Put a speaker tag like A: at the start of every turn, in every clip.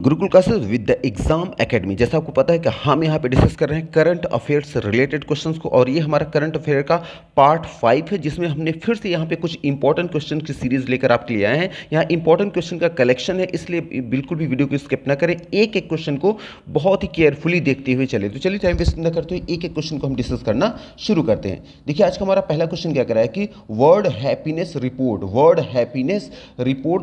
A: Gurukul classes with the exam academy. जैसा आपको पता है कि हम यहाँ पे डिस्कस कर रहे हैं करंट अफेयर्स से रिलेटेड क्वेश्चंस को, और ये हमारा करंट अफेयर का पार्ट 5 है, जिसमें हमने फिर से यहाँ पे कुछ इंपॉर्टेंट क्वेश्चन की सीरीज लेकर आपके लिए आए हैं। यहाँ इंपॉर्टेंट क्वेश्चन का कलेक्शन है, इसलिए बिल्कुल भी वीडियो को स्किप ना करें, एक एक क्वेश्चन को बहुत ही केयरफुली देखते हुए चले। तो चलिए टाइम वेस्ट न करते हुए एक एक क्वेश्चन को हम डिस्कस करना शुरू करते हैं। देखिए आज का हमारा पहला क्वेश्चन क्या कर रहा है कि वर्ल्ड हैप्पीनेस रिपोर्ट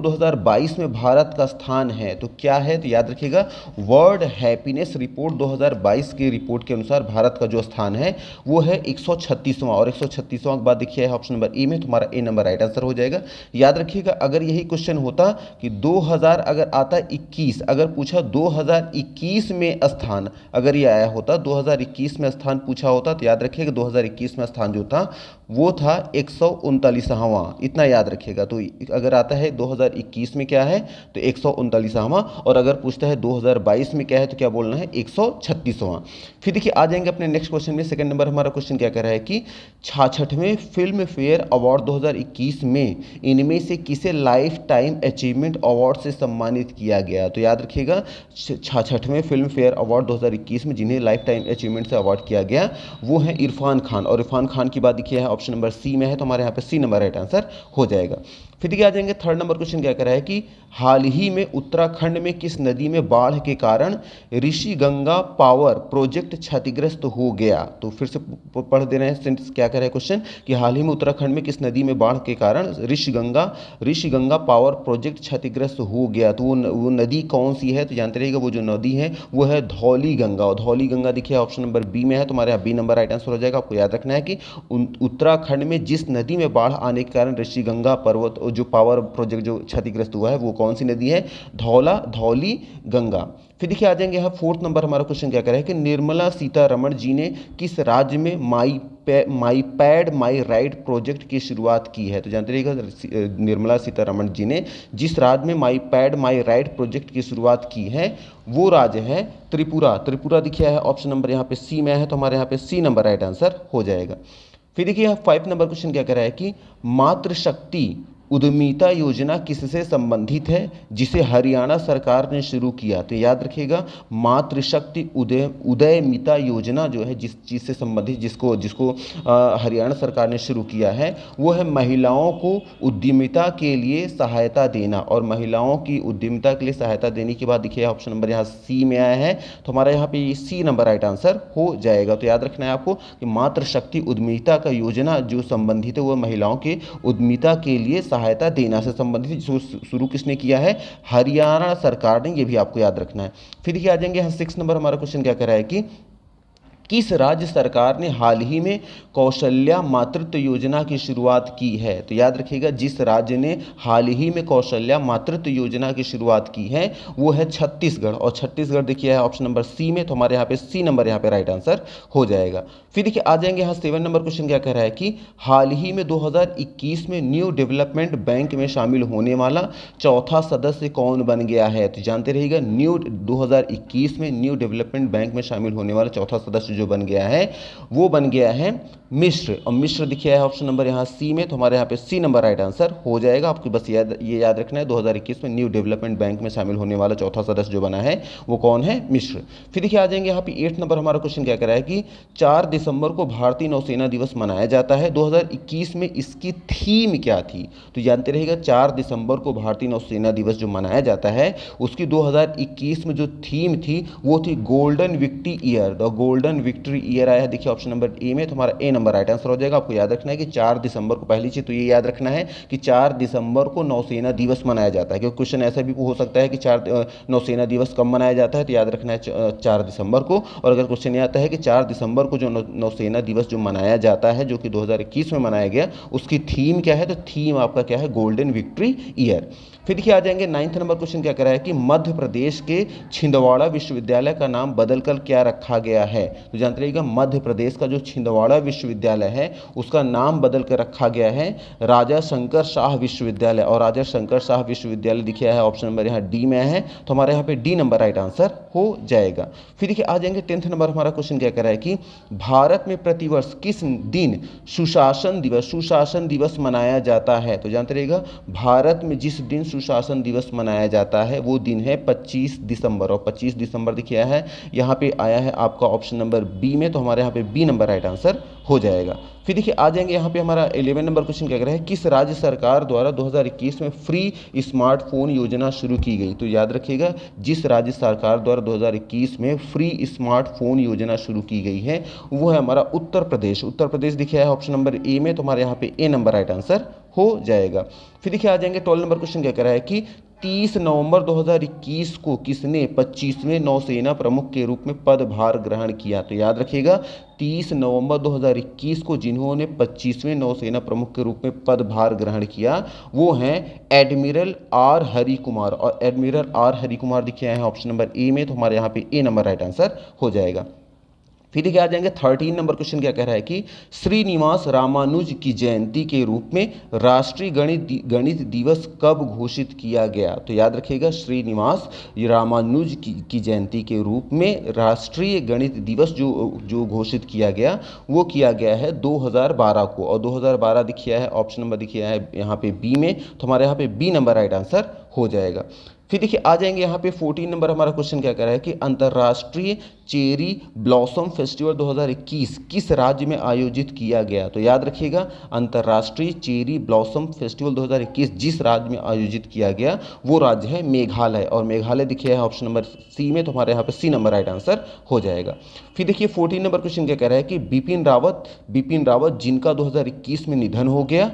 A: 2022 में भारत का स्थान है, तो क्या है? तो याद रखिएगा, वर्ल्ड हैप्पीनेस रिपोर्ट 2022 की रिपोर्ट के अनुसार भारत का जो स्थान है वो है 136वां, और 136वां के बाद देखिए है ऑप्शन नंबर ए में, तुम्हारा ए नंबर राइट आंसर हो जाएगा। याद रखिएगा, अगर यही क्वेश्चन होता कि 2000 अगर आता 21, अगर पूछा 2021 में स्थान, अगर ये आया होता 2021 में स्थान पूछा होता, तो याद रखिएगा 2021 में स्थान जो था वो था 139वां, इतना याद रखिएगा। तो अगर आता है 2021 में क्या है तो 139वां, और अगर पूछता है 2022 में क्या है तो क्या बोलना है 136वां। फिर देखिए आ जाएंगे अपने नेक्स्ट क्वेश्चन में। सेकंड नंबर हमारा क्वेश्चन क्या कर रहा है कि 66वें फिल्म फेयर अवार्ड 2021 में इनमें से किसे लाइफ टाइम अचीवमेंट अवार्ड से सम्मानित किया गया? तो याद रखिएगा 66वें फिल्म फेयर अवार्ड 2021 में जिन्हें लाइफ टाइम अचीवमेंट से अवार्ड किया गया वो है इरफान खान, और इरफान खान की बात देखिए है ऑप्शन नंबर सी में है, तो हमारे यहाँ पे सी नंबर राइट आंसर हो जाएगा। फिर देखिए आ जाएंगे थर्ड नंबर क्वेश्चन क्या कर रहा है कि हाल ही में उत्तराखंड में किस नदी में बाढ़ के कारण ऋषि गंगा पावर प्रोजेक्ट क्षतिग्रस्त हो गया? तो फिर से पढ़ दे रहे हैं सेंटेंस, क्या कर रहा है क्वेश्चन कि हाल ही में उत्तराखंड में किस नदी में बाढ़ के कारण ऋषि गंगा पावर प्रोजेक्ट क्षतिग्रस्त हो गया? तो वो नदी कौन सी है? तो जानते रहिएगा वो जो नदी है वो है धौली गंगा, और धौली गंगा देखिए ऑप्शन नंबर बी में है, तुम्हारे यहाँ बी नंबर राइट आंसर हो जाएगा। आपको याद रखना है कि उत्तराखंड में जिस नदी में बाढ़ आने के कारण ऋषि गंगा पर्वत जो पावर प्रोजेक्ट जो क्षतिग्रस्त हुआ है वो कौन सी नदी है? धौली गंगा। फिर देखिए आ जाएंगे यहाँ फोर्थ नंबर हमारा क्वेश्चन क्या कर रहा है कि निर्मला सीतारमण जी ने किस राज्य में माई पैड माई राइट प्रोजेक्ट की शुरुआत की है? तो जानते रहिएगा निर्मला सीतारमण जी ने जिस राज्य में माई पैड माई राइट प्रोजेक्ट की शुरुआत की है वो राज्य है त्रिपुरा दिखा है ऑप्शन नंबर यहाँ पे सी में है, तो हमारे यहाँ पे सी नंबर राइट आंसर हो जाएगा। फिर देखिए यहाँ 5 नंबर क्वेश्चन क्या कर रहा है कि मातृशक्ति उद्यमिता योजना किससे संबंधित है जिसे हरियाणा सरकार ने शुरू किया? तो याद रखिएगा मातृशक्ति उदयमिता योजना जो है जिस चीज़ से संबंधित जिसको हरियाणा सरकार ने शुरू किया है वो है महिलाओं को उद्यमिता के लिए सहायता देना, और महिलाओं की उद्यमिता के लिए सहायता देने के बाद देखिए ऑप्शन नंबर यहाँ सी में आया है, तो हमारा यहाँ पे ये सी नंबर राइट आंसर हो जाएगा। तो याद रखना है आपको कि मातृशक्ति उद्यमिता का योजना जो संबंधित है वो महिलाओं के उद्यमिता के लिए सहायता देना से संबंधित शुरू किसने किया है? हरियाणा सरकार ने, ये भी आपको याद रखना है। फिर देखिए आ जाएंगे यहाँ 6 नंबर हमारा क्वेश्चन क्या कर रहा है कि किस राज्य सरकार ने हाल ही में कौशल्या मातृत्व योजना की शुरुआत की है? तो याद रखिएगा जिस राज्य ने हाल ही में कौशल्या मातृत्व योजना की शुरुआत की है वो है छत्तीसगढ़, और छत्तीसगढ़ देखिए है ऑप्शन नंबर सी में, तो हमारे यहाँ पे सी नंबर यहाँ पे राइट आंसर हो जाएगा। फिर देखिए आ जाएंगे यहाँ 7 नंबर क्वेश्चन क्या कह रहा है कि हाल ही में 2021 में न्यू डेवलपमेंट बैंक में शामिल होने वाला चौथा सदस्य कौन बन गया है? तो जानते रहिएगा 2021 में न्यू डेवलपमेंट बैंक में शामिल होने वाला चौथा सदस्य जो बन गया है वो बन गया है मिस्र, और मिस्र दिखा है ऑप्शन नंबर यहाँ सी में, तो हमारे यहाँ पे सी नंबर राइट आंसर हो जाएगा। आपको बस ये याद रखना है 2021 में न्यू डेवलपमेंट बैंक में शामिल होने वाला चौथा सदस्य जो बना है वो कौन है? मिस्र। फिर देखिए आ जाएंगे यहाँ पे 8 नंबर हमारा क्वेश्चन क्या कर रहा है कि 4 दिसंबर को भारतीय नौसेना दिवस मनाया जाता है, 2021 में इसकी थीम क्या थी? तो जानते रहिएगा 4 दिसंबर को भारतीय नौसेना दिवस जो मनाया जाता है उसकी 2021 में जो थीम थी वो थी golden victory year, the golden victory year आया है देखिए ऑप्शन नंबर ए में, तो हमारा ए नंबर राइट आंसर हो जाएगा। आपको याद रखना है कि 4 दिसंबर को, पहली चीज तो ये याद रखना है कि 4 दिसंबर को नौसेना दिवस मनाया जाता है, क्योंकि क्वेश्चन ऐसा भी हो सकता है कि 4 नौसेना दिवस कब मनाया जाता है, तो याद रखना है 4 दिसंबर को। और अगर क्वेश्चन ये आता है कि 4 दिसंबर को जो नौसेना दिवस जो मनाया जाता है जो कि 2021 में मनाया गया उसकी थीम क्या है? तो थीम आपका क्या है? Golden victory year. फिर देखिए आ जाएंगे 9 नंबर क्वेश्चन क्या कर रहा है कि मध्य प्रदेश के छिंदवाड़ा विश्वविद्यालय का नाम बदलकर क्या रखा गया है? तो जानते रहिएगा मध्य प्रदेश का जो छिंदवाड़ा विश्वविद्यालय है उसका नाम बदल कर रखा गया है राजा शंकर शाह विश्वविद्यालय, और राजा शंकर शाह विश्वविद्यालय दिखे है ऑप्शन नंबर यहाँ डी में है, तो हमारे यहाँ पे डी नंबर राइट आंसर हो जाएगा। फिर देखिए आ जाएंगे 10th नंबर, हमारा क्वेश्चन क्या कह रहा है कि भारत में प्रतिवर्ष किस दिन सुशासन दिवस मनाया जाता है। तो जानते रहिएगा भारत में जिस दिन सुशासन दिवस मनाया जाता है वो दिन है 25 दिसंबर, और 25 दिसंबर देखिए है यहाँ पे आया है आपका ऑप्शन नंबर बी में, तो हमारे यहाँ पे बी नंबर राइट आंसर हो जाएगा। फिर देखिए आ जाएंगे यहाँ पे हमारा 11 नंबर क्वेश्चन क्या कह रहा है, किस राज्य सरकार द्वारा 2021 में फ्री स्मार्टफोन योजना शुरू की गई। तो याद रखिएगा जिस राज्य सरकार द्वारा 2021 में फ्री स्मार्टफोन योजना शुरू की गई है वो है हमारा उत्तर प्रदेश। उत्तर प्रदेश दिखा है ऑप्शन नंबर ए में, तो हमारे यहाँ पे ए नंबर राइट आंसर हो जाएगा। फिर देखिए आ जाएंगे 12 नंबर क्वेश्चन क्या कह रहा है कि 30 नवंबर 2021 को किसने 25वें नौसेना प्रमुख के रूप में पदभार ग्रहण किया। तो याद रखिएगा 30 नवंबर 2021 को जिन्होंने 25वें नौसेना प्रमुख के रूप में पदभार ग्रहण किया वो हैं एडमिरल आर हरि कुमार, और एडमिरल आर हरि कुमार दिखे हैं ऑप्शन नंबर ए में, तो हमारे यहाँ पे ए नंबर राइट आंसर हो जाएगा। फिर देखिए आ जाएंगे 13 नंबर क्वेश्चन क्या कह रहा है कि श्रीनिवास रामानुज की जयंती के रूप में राष्ट्रीय गणित दिवस कब घोषित किया गया। तो याद रखिएगा श्रीनिवास रामानुज की जयंती के रूप में राष्ट्रीय गणित दिवस जो घोषित किया गया वो किया गया है 2012 को, और 2012 दिखिया है ऑप्शन नंबर दिखिया है यहाँ पे बी में, तो हमारे यहाँ पे बी नंबर राइट आंसर हो जाएगा। फिर देखिए आ जाएंगे यहाँ पे 14 नंबर, हमारा क्वेश्चन क्या कह रहा है कि अंतर्राष्ट्रीय चेरी ब्लॉसम फेस्टिवल 2021 किस राज्य में आयोजित किया गया। तो याद रखिएगा अंतर्राष्ट्रीय चेरी ब्लॉसम फेस्टिवल 2021 जिस राज्य में आयोजित किया गया वो राज्य है मेघालय, और मेघालय दिखिए है ऑप्शन नंबर सी में, तो हमारे यहाँ पे सी नंबर राइट आंसर हो जाएगा। फिर देखिए 14 नंबर क्वेश्चन क्या कह रहा है कि बिपिन रावत जिनका 2021 में निधन हो गया,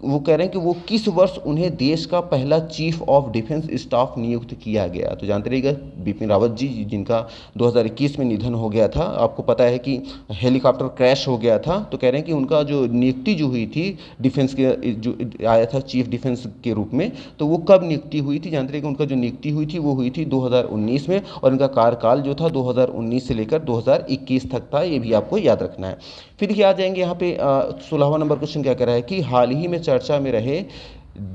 A: वो कह रहे हैं कि वो किस वर्ष उन्हें देश का पहला चीफ ऑफ डिफेंस स्टाफ नियुक्त किया गया। तो जानते रहिएगा बिपिन रावत जी जिनका 2021 में निधन हो गया था, आपको पता है कि हेलीकॉप्टर क्रैश हो गया था, तो कह रहे हैं कि उनका जो नियुक्ति जो हुई थी डिफेंस के जो आया था चीफ डिफेंस के रूप में, तो वो कब नियुक्ति हुई थी। जानते रहिएगा उनका जो नियुक्ति हुई थी वो हुई थी 2019 में, और इनका कार्यकाल जो था 2019 से लेकर 2021 तक था, ये भी आपको याद रखना है। फिर देखिए आ जाएंगे यहाँ पे 16वां नंबर क्वेश्चन क्या कर रहा है कि हाल ही में चर्चा में रहे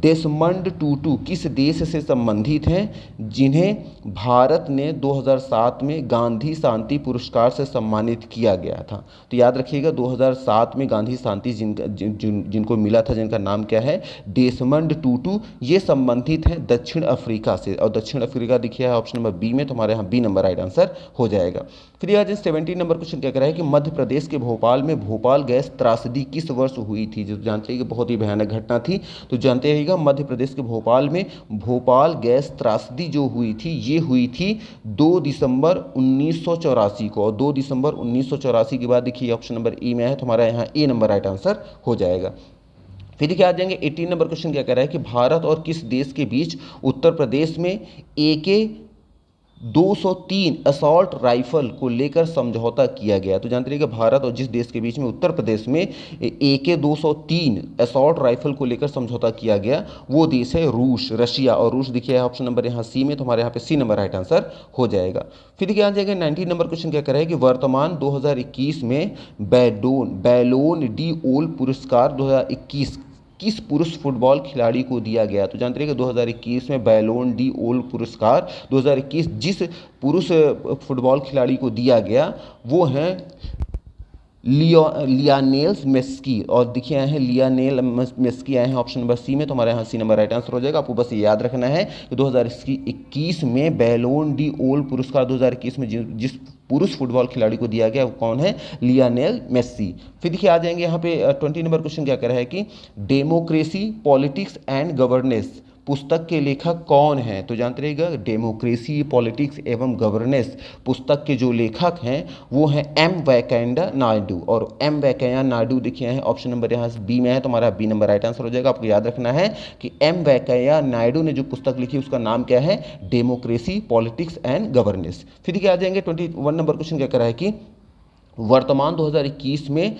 A: डेसमंड टूटू किस देश से संबंधित हैं जिन्हें भारत ने 2007 में गांधी शांति पुरस्कार से सम्मानित किया गया था। तो याद रखिएगा 2007 में गांधी शांति जिनको मिला था जिनका नाम क्या है डेसमंड टूटू, ये संबंधित हैं दक्षिण अफ्रीका से, और दक्षिण अफ्रीका दिखिए है ऑप्शन नंबर बी में, तो हमारे यहाँ बी नंबर राइट आंसर हो जाएगा। फिर आज 17 नंबर क्वेश्चन क्या कह रहा है कि मध्य प्रदेश के भोपाल में भोपाल गैस त्रासदी किस वर्ष हुई थी। जो जानते हैं कि बहुत ही भयानक घटना थी, तो जानते रहिएगा मध्य प्रदेश के भोपाल में भोपाल गैस त्रासदी जो हुई थी ये हुई थी 2 दिसंबर 1984 को, और 2 दिसंबर 1984 के बाद देखिए ऑप्शन नंबर ई में है, तो हमारा यहाँ ए नंबर राइट आंसर हो जाएगा। फिर देखिए आ जाएंगे 18 नंबर क्वेश्चन क्या कह रहा है कि भारत और किस देश के बीच उत्तर प्रदेश में AK-203 असॉल्ट राइफल को लेकर समझौता किया गया। तो जानते रहिएगा भारत और जिस देश के बीच में उत्तर प्रदेश में AK-203 असॉल्ट राइफल को लेकर समझौता किया गया वो देश है रूस, रशिया, और रूस दिखिए है ऑप्शन नंबर यहाँ सी में, तो हमारे यहाँ पे सी नंबर राइट आंसर हो जाएगा। फिर देखिए आ जाएगा 19 नंबर क्वेश्चन क्या कह रहा है कि वर्तमान 2021 में बैलोन डी ओल पुरस्कार 2021 किस पुरुष फुटबॉल खिलाड़ी को दिया गया। तो जानते रहिएगा 2021 में बैलोन डी ओल पुरस्कार 2021 जिस पुरुष फुटबॉल खिलाड़ी को दिया गया वो हैं लियानेल मेस्सी, और दिखे आए हैं लियानेल मेस्सी आए हैं ऑप्शन नंबर सी में, तो हमारे यहाँ सी नंबर राइट आंसर हो जाएगा। आपको बस ये याद रखना है कि 2021 में बैलोन डी ओल पुरस्कार 2021 में जिस पुरुष फुटबॉल खिलाड़ी को दिया गया वो कौन है, लियानेल मेस्सी। फिर देखिए आ जाएंगे यहाँ पे 20 नंबर क्वेश्चन क्या कह रहा है कि डेमोक्रेसी पॉलिटिक्स एंड गवर्नेंस पुस्तक के लेखक कौन हैं। तो जानते रहिएगा डेमोक्रेसी पॉलिटिक्स एवं गवर्नेंस पुस्तक के जो लेखक हैं वो हैं एम वेंकैया नायडू, और एम वेंकैया नायडू देखिए हैं ऑप्शन नंबर यहाँ बी में है, तो हमारा बी नंबर राइट आंसर हो जाएगा। आपको याद रखना है कि एम वेंकैया नायडू ने जो पुस्तक लिखी उसका नाम क्या है, डेमोक्रेसी पॉलिटिक्स एंड गवर्नेंस। फिर क्या आ जाएंगे 21 नंबर क्वेश्चन क्या कर रहा है कि वर्तमान 2021 में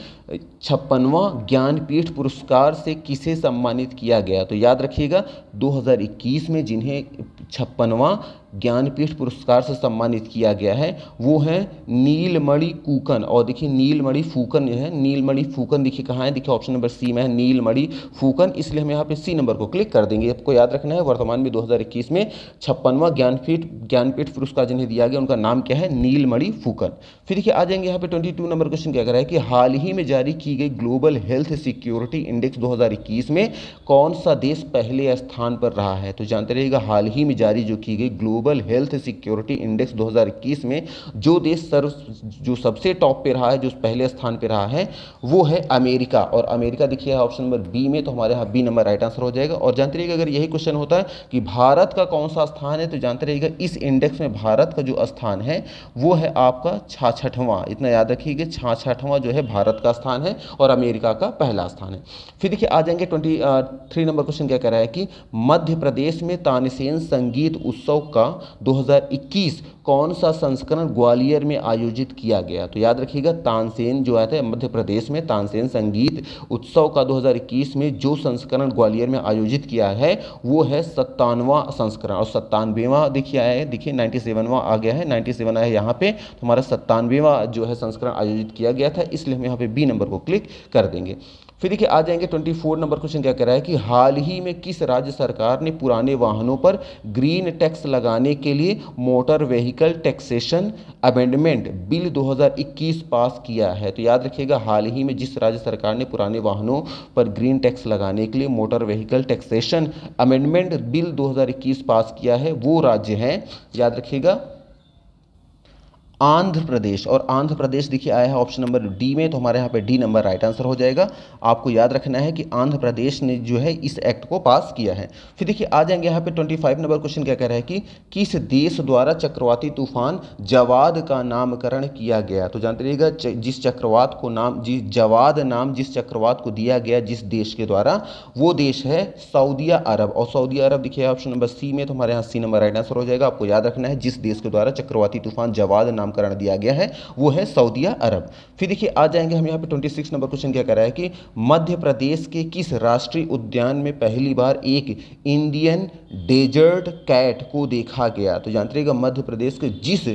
A: 56वां ज्ञानपीठ पुरस्कार से किसे सम्मानित किया गया। तो याद रखिएगा 2021 में जिन्हें 56वां ज्ञानपीठ पुरस्कार से सम्मानित किया गया है वो है नीलमणि फूकन। और देखिए नीलमणि फूकन जो है, नीलमणि फूकन देखिए कहाँ है, देखिए ऑप्शन नंबर सी में है नीलमणि फूकन, इसलिए हम यहाँ पे सी नंबर को क्लिक कर देंगे। आपको याद रखना है वर्तमान में 2021 में 56वां ज्ञानपीठ पुरस्कार जिन्हें दिया गया उनका नाम क्या है, नीलमणि फूकन। फिर देखिए आ जाएंगे यहाँ पे 22 नंबर क्वेश्चन क्या कर रहा है कि हाल ही में जारी की गई ग्लोबल हेल्थ सिक्योरिटी इंडेक्स 2021 में कौन सा देश पहले स्थान पर रहा है। तो जानते रहिएगा हाल ही में जारी जो की गई ग्लोबल हेल्थ सिक्योरिटी इंडेक्स 2021 में जो देश जो सबसे टॉप पे रहा है, जो पहले स्थान पे रहा है वो है अमेरिका। और अमेरिका देखिए ऑप्शन नंबर बी में, तो हमारे यहाँ बी नंबर राइट आंसर हो जाएगा। और जानते रहिएगा अगर यही क्वेश्चन होता है कि भारत का कौन सा स्थान है, तो जानते रहिएगा इस इंडेक्स में भारत का जो स्थान है वो है आपका 66वां, इतना याद रखिएगा 66वां जो है भारत का स्थान है और अमेरिका का पहला स्थान है। फिर देखिए आ जाएंगे 23 नंबर क्वेश्चन क्या कह रहा है कि मध्य प्रदेश में तानसेन संगीत उत्सव का 2021 कौन सा संस्करण ग्वालियर में आयोजित किया गया। तो याद रखिएगा तानसेन जो आया था मध्य प्रदेश में तानसेन संगीत उत्सव का 2021 में जो संस्करण ग्वालियर में आयोजित किया है वो है 57वां संस्करण। और 97वां देखिए आया है, देखिए 97वां आ गया है, 97 आया है यहाँ पे, तो हमारा 97वां जो है संस्करण आयोजित किया गया था, इसलिए हम यहाँ पे बी नंबर को क्लिक कर देंगे। फिर देखिए आ जाएंगे 24 नंबर क्वेश्चन क्या कह रहा है कि हाल ही में किस राज्य सरकार ने पुराने वाहनों पर ग्रीन टैक्स लगाने के लिए motor vehicle taxation amendment bill 2021 पास किया है। तो याद रखिएगा हाल ही में जिस राज्य सरकार ने पुराने वाहनों पर ग्रीन टैक्स लगाने के लिए motor vehicle taxation amendment bill 2021 पास किया है वो राज्य है, याद रखिएगा आंध्र प्रदेश। और आंध्र प्रदेश देखिए आया है ऑप्शन नंबर डी में, तो हमारे यहाँ पे डी नंबर राइट आंसर हो जाएगा। आपको याद रखना है कि आंध्र प्रदेश ने जो है इस एक्ट को पास किया है। फिर देखिए आ जाएंगे यहाँ पे 25 नंबर क्वेश्चन क्या कह रहा है कि किस देश द्वारा चक्रवाती तूफान जवाद का नामकरण किया गया। तो जानते रहिएगा जिस चक्रवात को नाम जिस जवाद नाम जिस चक्रवात को दिया गया जिस देश के द्वारा वो देश है सऊदी अरब। और सऊदी अरब देखिए ऑप्शन नंबर सी में, तो हमारे यहाँ सी नंबर राइट आंसर हो जाएगा। आपको याद रखना है जिस देश के द्वारा चक्रवाती तूफान जवाद नामकरण दिया गया है वो है सऊदी अरब। फिर देखिए आ जाएंगे हम यहाँ पे 26 नंबर क्वेश्चन क्या कर रहा है कि मध्य प्रदेश के किस राष्ट्रीय उद्यान में पहली बार एक इंडियन डेजर्ट कैट को देखा गया। तो जानते रहिएगा मध्य प्रदेश के जिस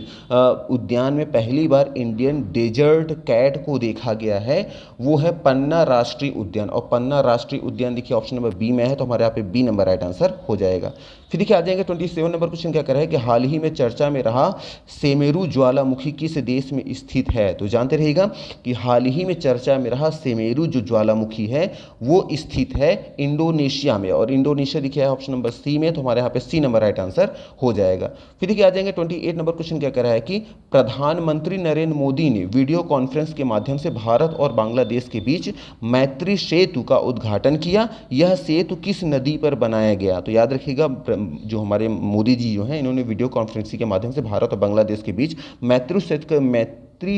A: उद्यान में पहली बार इंडियन डेजर्ट कैट को देखा गया है वो है पन्ना राष्ट्रीय उद्यान। और पन्ना राष्ट्रीय उद्यान देखिए ऑप्शन नंबर बी में है, तो हमारे यहाँ पे बी नंबर राइट आंसर हो जाएगा। फिर देखिए आ जाएंगे 27 नंबर क्वेश्चन क्या कर रहा है कि हाल ही में चर्चा में रहा सेमेरू ज्वालामुखी किस देश में स्थित है। तो जानते रहिएगा कि हाल ही में चर्चा में रहा सेमेरू जो ज्वालामुखी है वो स्थित है इंडोनेशिया में। और इंडोनेशिया देखिए ऑप्शन नंबर सी में, तो हमारे यहाँ पे सी नंबर राइट आंसर हो जाएगा। फिर देखिए आ जाएंगे 28 नंबर क्वेश्चन क्या कर रहा है कि प्रधानमंत्री नरेंद्र मोदी ने वीडियो कॉन्फ्रेंस के माध्यम से भारत और बांग्लादेश के बीच मैत्री सेतु का उद्घाटन किया। यह सेतु किस नदी पर बनाया गया। तो याद रखिएगा जो हमारे मोदी जी जो हैं इन्होंने वीडियो कॉन्फ्रेंसिंग के माध्यम से भारत और बांग्लादेश के बीच मैत्री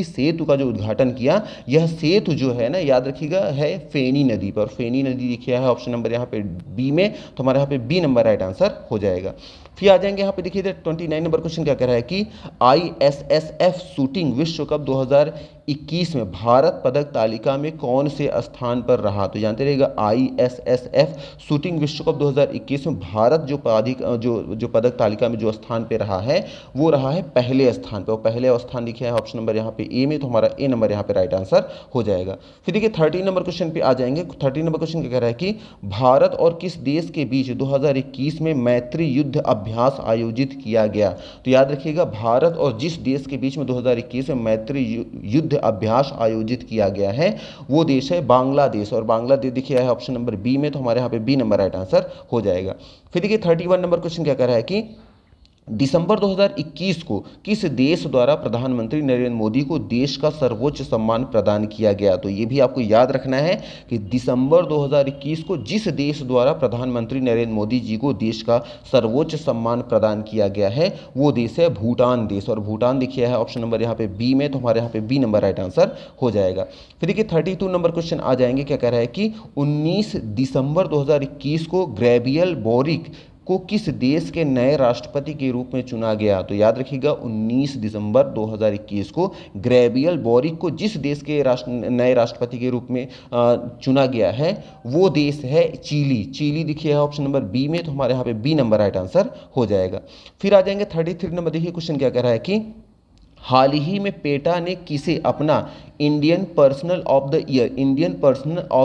A: सेतु का जो उद्घाटन किया, यह सेतु जो है ना याद रखिएगा है फेनी नदी पर। फेनी नदी देखिए है ऑप्शन नंबर यहाँ पे बी में, तो हमारे यहाँ पे बी नंबर राइट आंसर हो जाएगा। फिर आ जाएंगे यहाँ पे देखिए 29 नंबर क्वेश्चन क्या कह रहा है कि ISSF शूटिंग विश्व कप 2021 में भारत पदक तालिका में कौन से स्थान पर रहा। तो जानते रहिएगा ISSF शूटिंग विश्व कप 2021 में भारत जो पदक तालिका में जो स्थान पे रहा है वो रहा है पहले स्थान पे। और पहले स्थान लिखा है ऑप्शन नंबर यहाँ पे ए में, तो हमारा ए नंबर यहाँ पे राइट आंसर हो जाएगा। फिर देखिए 30 नंबर क्वेश्चन पे आ जाएंगे। 30 नंबर क्वेश्चन क्या कह रहा है कि भारत और किस देश के बीच 2021 में मैत्री युद्ध अभ्यास आयोजित किया गया। तो याद रखिएगा भारत और जिस देश के बीच में 2021 में मैत्री युद्ध अभ्यास आयोजित किया गया है वो देश है बांग्लादेश। और बांग्लादेश देखिए है ऑप्शन नंबर बी में, तो हमारे यहाँ पे बी नंबर राइट आंसर हो जाएगा। फिर देखिए 31 नंबर क्वेश्चन क्या कह रहा है कि दिसंबर 2021 को किस देश द्वारा प्रधानमंत्री नरेंद्र मोदी को देश का सर्वोच्च सम्मान प्रदान किया गया। तो ये भी आपको याद रखना है कि दिसंबर 2021 को जिस देश द्वारा प्रधानमंत्री नरेंद्र मोदी जी को देश का सर्वोच्च सम्मान प्रदान किया गया है वो देश है भूटान देश। और भूटान देखिए है ऑप्शन नंबर यहाँ पे बी में, तो हमारे यहाँ पे बी नंबर राइट आंसर हो जाएगा। फिर देखिए 32 नंबर क्वेश्चन आ जाएंगे। क्या कह रहा है कि 19 दिसंबर 2021 को गैब्रियल बोरिक को किस देश के नए राष्ट्रपति के रूप में चुना गया? तो याद रखिएगा 19 दिसंबर 2021 को गैब्रियल बोरिक को जिस देश के नए राष्ट्रपति के रूप में चुना गया है वो देश है चिली। चिली देखिए ऑप्शन नंबर बी में, तो हमारे यहाँ पे बी नंबर राइट आंसर हो जाएगा। फिर आ जाएंगे 33 नंबर, देखिए क्वेश्चन क्या कह रहा है कि हाल ही में पेटा ने किसे अपना Indian personal of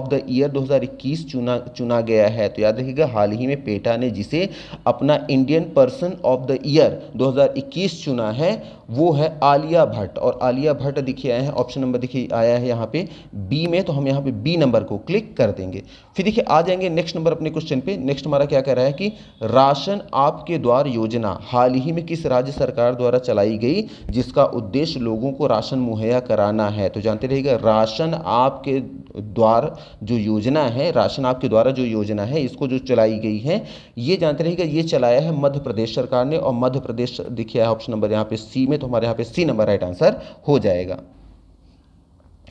A: the year 2021 चुना गया है? तो याद रखिएगा हाल ही में पेटा ने जिसे अपना Indian person of the year 2021 चुना है वो है आलिया भट्ट। और आलिया भट्ट देखिए आए हैं, ऑप्शन नंबर देखिए आया है यहाँ पे बी में, तो हम यहाँ पे बी नंबर को क्लिक कर देंगे। फिर देखिए आ जाएंगे नेक्स्ट नंबर अपने क्वेश्चन पे। नेक्स्ट हमारा क्या कह रहा है कि राशन आपके द्वार योजना हाल ही में किस राज्य सरकार द्वारा चलाई गई जिसका उद्देश्य लोगों को राशन मुहैया कराना है? तो जानते रहिएगा राशन आपके द्वार जो योजना है, राशन आपके द्वारा जो योजना है इसको जो चलाई गई है ये जानते रहिएगा ये चलाया है मध्य प्रदेश सरकार ने, और मध्य प्रदेश देखिए ऑप्शन नंबर यहाँ पे सी में, तो हमारे यहाँ पे सी नंबर राइट आंसर हो जाएगा।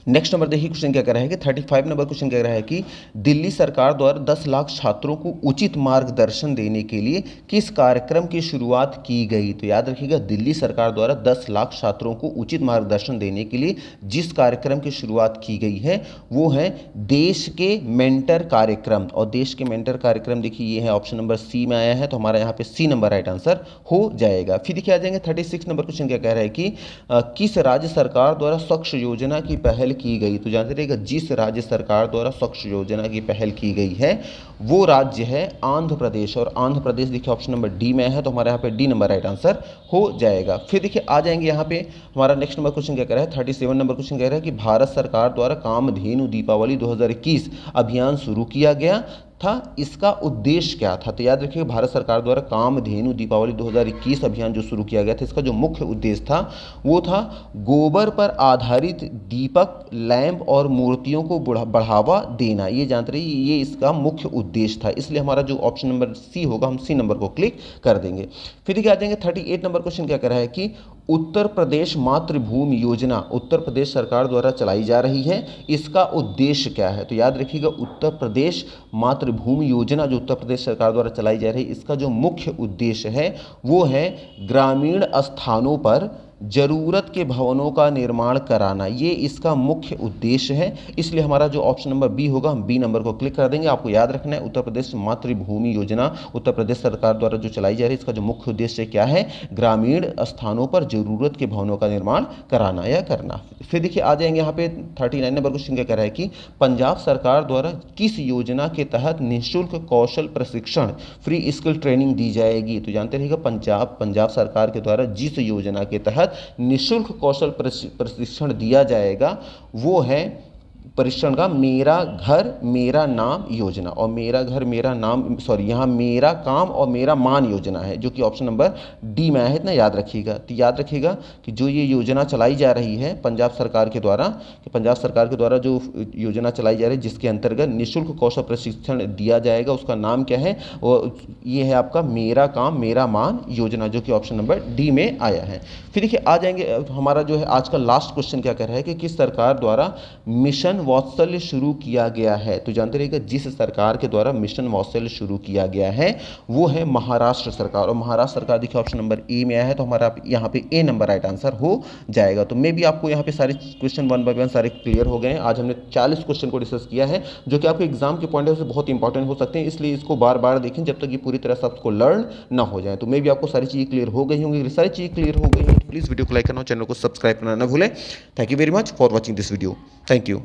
A: नेक्स्ट नंबर देखिए क्वेश्चन क्या कह रहा है कि 35 नंबर क्वेश्चन कह रहा है कि दिल्ली सरकार द्वारा 10 लाख छात्रों को उचित मार्गदर्शन देने के लिए किस कार्यक्रम की शुरुआत की गई? तो याद रखिएगा दिल्ली सरकार द्वारा 10 लाख छात्रों को उचित मार्गदर्शन देने के लिए जिस कार्यक्रम की शुरुआत की गई है वो है देश के मेंटर कार्यक्रम। और देश के मेंटर कार्यक्रम देखिए ये है ऑप्शन नंबर सी में आया है, तो हमारा यहाँ पे सी नंबर राइट आंसर हो जाएगा। फिर देखिए आ जाएंगे 36 नंबर क्वेश्चन क्या कह रहा है कि किस राज्य सरकार द्वारा स्वच्छ योजना की पहल की गई? तो जानते रहिएगा जिस राज्य सरकार द्वारा स्वच्छ योजना की पहल की गई है वो राज्य है आंध्र प्रदेश। और आंध्र प्रदेश देखिए ऑप्शन नंबर डी में है, तो हमारे यहाँ पे डी नंबर राइट आंसर हो जाएगा। फिर देखिए आ जाएंगे यहाँ पे हमारा नेक्स्ट नंबर क्वेश्चन क्या कह रहा है 37 नंबर क्वेश्चन कह रहा है कि भारत सरकार द्वारा कामधेनु दीपावली 2021 अभियान शुरू किया गया था, इसका उद्देश्य क्या था? तो याद रखिए भारत सरकार द्वारा कामधेनु दीपावली 2021 अभियान जो शुरू किया गया था इसका जो मुख्य उद्देश्य था वो था गोबर पर आधारित दीपक, लैंप और मूर्तियों को बढ़ावा देना। ये जानते रहिए ये इसका मुख्य उद्देश्य था, इसलिए हमारा जो ऑप्शन नंबर सी होगा हम सी नंबर को क्लिक कर देंगे। फिर देखिए आ जाएंगे 38 नंबर क्वेश्चन क्या कह रहा है कि उत्तर प्रदेश मातृभूमि योजना उत्तर प्रदेश सरकार द्वारा चलाई जा रही है, इसका उद्देश्य क्या है? तो याद रखिएगा उत्तर प्रदेश मातृभूमि योजना जो उत्तर प्रदेश सरकार द्वारा चलाई जा रही है इसका जो मुख्य उद्देश्य है वो है ग्रामीण स्थानों पर जरूरत के भवनों का निर्माण कराना, ये इसका मुख्य उद्देश्य है। इसलिए हमारा जो ऑप्शन नंबर बी होगा हम बी नंबर को क्लिक कर देंगे। आपको याद रखना है उत्तर प्रदेश मातृभूमि योजना उत्तर प्रदेश सरकार द्वारा जो चलाई जा रही है इसका जो मुख्य उद्देश्य क्या है? ग्रामीण स्थानों पर जरूरत के भवनों का निर्माण कराना या करना। फिर देखिए आ जाएंगे यहाँ पे 39 नंबर क्वेश्चन क्या कह रहा है कि पंजाब सरकार द्वारा किस योजना के तहत निःशुल्क कौशल प्रशिक्षण फ्री स्किल ट्रेनिंग दी जाएगी? तो जानते रहिएगा पंजाब सरकार के द्वारा जिस योजना के तहत निःशुल्क कौशल प्रशिक्षण दिया जाएगा वो है प्रशिक्षण का मेरा घर मेरा नाम योजना। और मेरा घर मेरा नाम यहाँ मेरा काम और मेरा मान योजना है जो कि ऑप्शन नंबर डी में है, इतना याद रखिएगा। तो याद रखिएगा कि जो ये योजना चलाई जा रही है पंजाब सरकार के द्वारा, कि पंजाब सरकार के द्वारा जो योजना चलाई जा रही है जिसके अंतर्गत निःशुल्क कौशल प्रशिक्षण दिया जाएगा उसका नाम क्या है? और ये है आपका मेरा काम मेरा मान योजना जो कि ऑप्शन नंबर डी में आया है। फिर देखिए आ जाएंगे हमारा जो है आज का लास्ट क्वेश्चन क्या कह रहा है कि किस सरकार द्वारा मिशन वात्सल्य शुरू किया गया है? तो जानते रहिएगा जिस सरकार के द्वारा मिशन वात्सल्य शुरू किया गया है वो है महाराष्ट्र सरकार। और महाराष्ट्र सरकार देखिए ऑप्शन नंबर ए में आया है, तो हमारा यहाँ पे ए नंबर राइट आंसर हो जाएगा। तो मे भी आपको यहाँ पे सारे क्वेश्चन 1 बाय 1 सारे क्लियर हो गए हैं। आज हमने 40 क्वेश्चन को डिस्कस किया है जो कि आपके एग्जाम के पॉइंट ऑफ व्यू से बहुत इंपॉर्टेंट हो सकते हैं, इसलिए इसको बार बार देखें जब तक ये पूरी तरह से आपको लर्न ना हो जाए। तो मे भी आपको सारी चीज़ें क्लियर हो गई होंगी। सारी चीज़ें क्लियर हो गई हैं तो प्लीज़ वीडियो को लाइक करना, चैनल को सब्सक्राइब करना ना भूलें। Thank you very much for watching this video. Thank you.